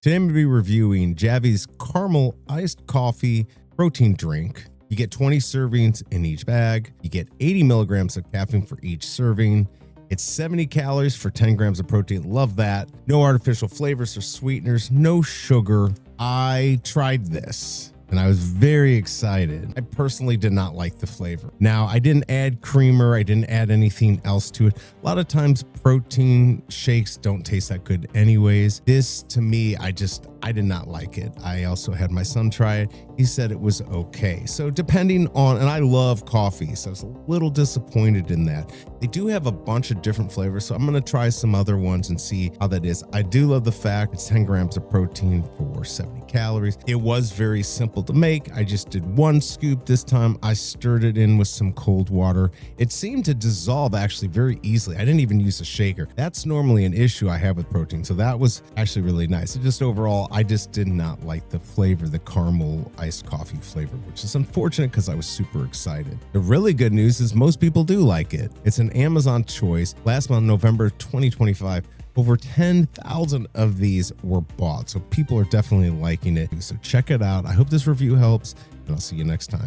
Today I'm going to be reviewing Javvy's caramel iced coffee protein drink. You get 20 servings in each bag. You get 80 milligrams of caffeine for each serving. It's 70 calories for 10 grams of protein. Love that. No artificial flavors or sweeteners, no sugar. I tried this and I was very excited. I personally did not like the flavor. Now, I didn't add creamer. I didn't add anything else to it. A lot of times protein shakes don't taste that good anyways. This, to me, I did not like it. I also had my son try it. He said it was okay. So depending on, and I love coffee, so I was a little disappointed in that. They do have a bunch of different flavors, so I'm gonna try some other ones and see how that is. I do love the fact it's 10 grams of protein for 70 calories. It was very simple to make. I just did one scoop this time. I stirred it in with some cold water. It seemed to dissolve actually very easily. I didn't even use a shaker. That's normally an issue I have with protein, so that was actually really nice. It just overall, I just did not like the flavor, the caramel iced coffee flavor, which is unfortunate because I was super excited. The really good news is most people do like it. It's an Amazon choice. Last month, November 2025, over 10,000 of these were bought. So people are definitely liking it. So check it out. I hope this review helps, and I'll see you next time.